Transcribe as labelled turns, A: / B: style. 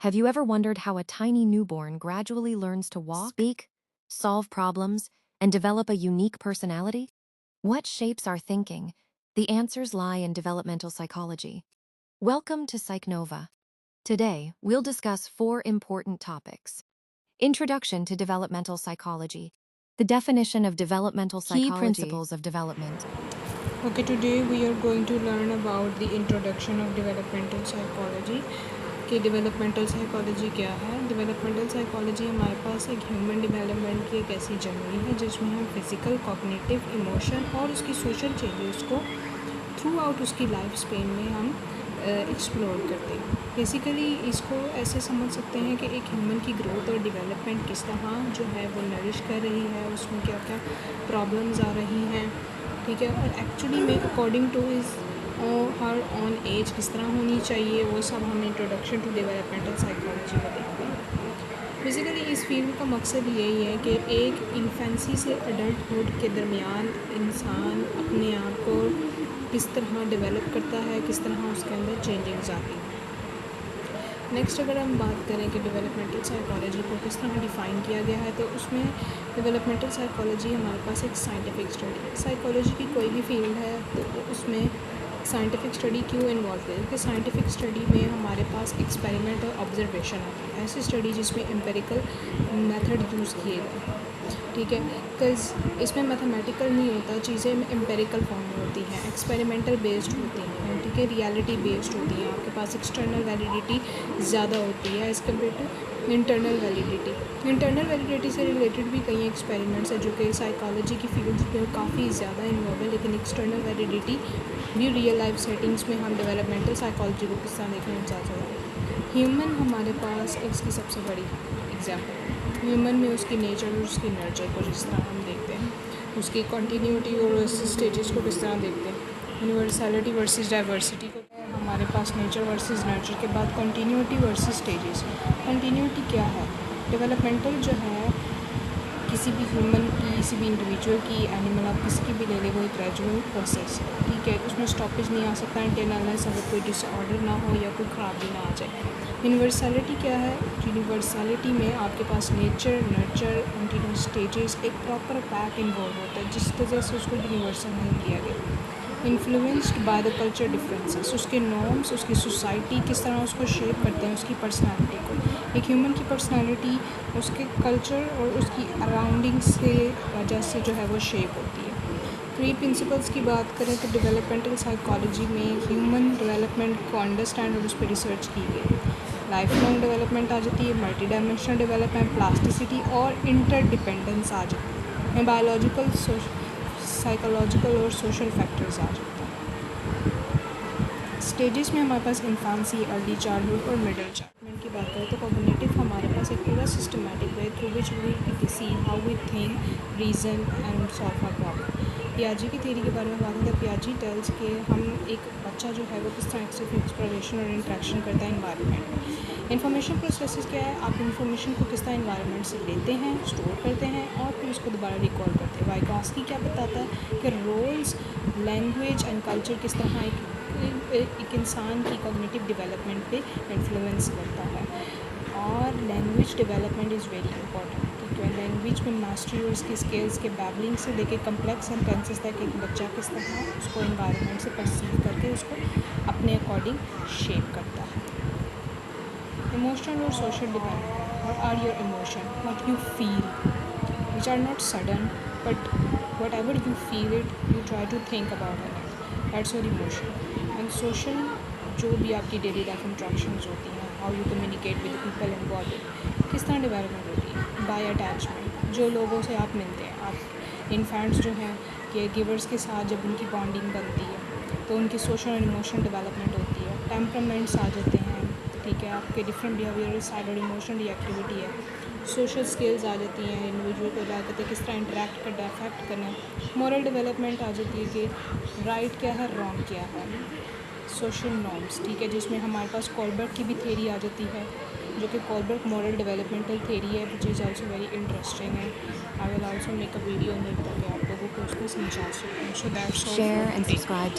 A: Have you ever wondered how a tiny newborn gradually learns to walk, speak, solve problems, and develop a unique personality? What shapes our thinking? The answers lie in developmental psychology. Welcome to PsychNova. Today, we'll discuss 4 important topics. Introduction to developmental psychology. The definition of developmental psychology. Key principles of development.
B: Okay, today we are going to learn about the introduction of developmental psychology. कि developmental psychology क्या है। Developmental psychology हमारे पास एक human development की एक ऐसी journey है जिसमें हम फिज़िकल, कॉग्निटिव, इमोशन और उसकी सोशल चेंजेस को थ्रू आउट उसकी लाइफ स्पेन में हम एक्सप्लोर करते हैं। बेसिकली इसको ऐसे समझ सकते हैं कि एक ह्यूमन की ग्रोथ और डेवलपमेंट किस तरह जो है वो नरिश कर रही है, उसमें क्या क्या प्रॉब्लम्स आ रही हैं, ठीक है। और एक्चुअली में अकॉर्डिंग टू इस हर ऑन एज किस तरह होनी चाहिए, वो सब हम इंट्रोडक्शन टू डेवलपमेंटल साइकोलॉजी में देखते हैं। बेसिकली इस फील्ड का मकसद यही है कि एक इन्फेंसी से अडल्टहुड के दरमियान इंसान अपने आप को किस तरह डेवलप करता है, किस तरह उसके अंदर चेंजिंग्स आती हैं। नेक्स्ट अगर हम बात करें कि डेवलपमेंटल साइकोलॉजी को किस तरह डिफ़ाइन किया गया है, तो उसमें डेवलपमेंटल साइकोलॉजी हमारे पास एक साइंटिफिक स्टडी है। साइकोलॉजी की कोई भी फील्ड है तो उसमें साइंटिफिक स्टडी क्यों इन्वॉल्व है, क्योंकि साइंटिफिक स्टडी में हमारे पास एक्सपेरिमेंट और ऑब्जर्वेशन आती है। ऐसी स्टडी जिसमें एम्पेरिकल मेथड यूज़ किए गए, ठीक है। बिकॉज इसमें मैथमेटिकल नहीं होता, चीज़ें एम्पेरिकल फॉर्म में होती हैं, एक्सपेरिमेंटल बेस्ड होती हैं, ठीक है, रियलिटी बेस्ड होती हैं। आपके पास एक्सटर्नल वैलिडिटी ज़्यादा होती है as compare to internal validity. Internal validity से रिलेटेड भी कई एक्सपेरिमेंट्स हैं जो कि साइकोलॉजी की फील्ड में काफ़ी ज़्यादा इन्वॉल्व है, लेकिन एक्सटर्नल वैलिडिटी भी रियल लाइफ सेटिंग्स में हम डेवलपमेंटल साइकोलॉजी को किस तरह देखने में जा सकते हैं। ह्यूमन हमारे पास इसकी सबसे बड़ी एग्जाम्पल है। ह्यूमन में उसकी नेचर और उसकी नर्चर को जिस तरह हम देखते हैं, उसकी कंटिन्यूटी और स्टेजेस को किस तरह देखते हैं, यूनिवर्सलिटी वर्सेस डाइवर्सिटी को, हमारे पास नेचर वर्सेस नर्चर के बाद कंटिन्यूटी वर्सेस स्टेजेस। कंटिन्यूटी क्या है? डेवलपमेंटल जो है किसी भी ह्यूमन की, किसी भी इंडिविजुअल की, एनिमल, आप किसी की भी ले लें, वो एक ग्रेजुअल प्रोसेस है, ठीक है। उसमें स्टॉपेज नहीं आ सकता इंटरनल, अगर कोई डिसऑर्डर ना हो या कोई खराबी ना आ जाए। यूनिवर्सलिटी क्या है? यूनिवर्सलिटी में आपके पास नेचर, नर्चर, कंटिन्यूस स्टेजेस, एक प्रॉपर पैक इन्वॉल्व होता है जिस वजह से उसको यूनिवर्सल नहीं किया गया। Influenced by the culture differences, उसके नॉर्म्स, उसकी सोसाइटी किस तरह उसको शेप करते हैं, उसकी पर्सनालिटी को। एक ह्यूमन की पर्सनालिटी उसके कल्चर और उसकी अराउंडिंग से वजह से जो है वो शेप होती है। थ्री प्रिंसिपल्स की बात करें तो डेवलपमेंटल साइकोलॉजी में ह्यूमन डेवलपमेंट को अंडरस्टैंड और उस पर रिसर्च की गई। लाइफ लॉन्ग डेवलपमेंट आ जाती है, मल्टी डायमेंशनल डेवलपमेंट, प्लास्टिसिटी और इंटरडिपेंडेंस आ जाती है, बायोलॉजिकल, साइकोलॉजिकल और सोशल फैक्टर्स आ जाते हैं। स्टेजेस में हमारे पास इन्फांसी, अर्ली चाइल्डहुड और मिडिल चाइल्डहुड की बात करें तो कॉग्निटिव हमारे पास एक पूरा systematic way through which we see how we think, reason and solve a problem. पियाजी की थ्योरी के बारे में बात करें तो पियाजी टेल्स के हम एक बच्चा जो है वो किस तरह से एक्सप्लोरेशन और इंट्रैक्शन करता है इन्वायरमेंट में। इन्फॉर्मेशन प्रोसेसेस क्या है? आप इन्फॉर्मेशन को किस तरह इन्वायरमेंट से लेते हैं, स्टोर करते हैं और फिर उसको दोबारा रिकॉल करते हैं। वाइगॉस्की क्या बताता है कि रोल्स, लैंग्वेज एंड कल्चर किस तरह एक इंसान की कॉग्निटिव डेवलपमेंट पे इन्फ्लुएंस करता है। और language development is very important, ठीक है। लैंग्वेज में मास्टरी और उसकी स्किल्स के बैबलिंग से लेके कम्प्लेक्स सेंटेंसेस तक एक बच्चा किस तरह उसको इन्वायरमेंट से परसीव करके उसको अपने अकॉर्डिंग शेप करता है। इमोशनल और social development, what are your emotion, what you feel, which are not sudden but whatever you feel it you try to think about it, that's your emotion. And social, जो भी आपकी daily life interactions होती हैं, how you communicate with people involve, किस तरह development होती है। Bye attachment, जो लोगों से आप मिलते हैं, आप इन्फेंट्स जो हैं केयर गिवर्स के साथ जब उनकी बॉन्डिंग बनती है तो उनकी सोशल और इमोशनल डेवलपमेंट होती है। टेम्परामेंट्स आ जाते हैं, ठीक है, आपके डिफरेंट बिहेवियरल साइड और इमोशनल रिएक्टिविटी है। सोशल स्किल्स आ जाती हैं, इंडिविजुअल को क्या कहते हैं, किस तरह इंटरेक्ट करना, अफेक्ट करना। मॉरल डेवलपमेंट आ जाती है कि राइट क्या है, रॉन्ग क्या है। सोशल नॉर्म्स, ठीक है, जिसमें हमारे पास कॉलबर्ग की भी थ्योरी आ जाती है, जो कि कॉलबर्ग मॉरल डेवलपमेंटल थ्योरी है, which is also very interesting है। I will also make a video में ताकि आप लोगों को उसको समझा सकूँ। So that's all
A: Share
B: for
A: and
B: today.
A: subscribe to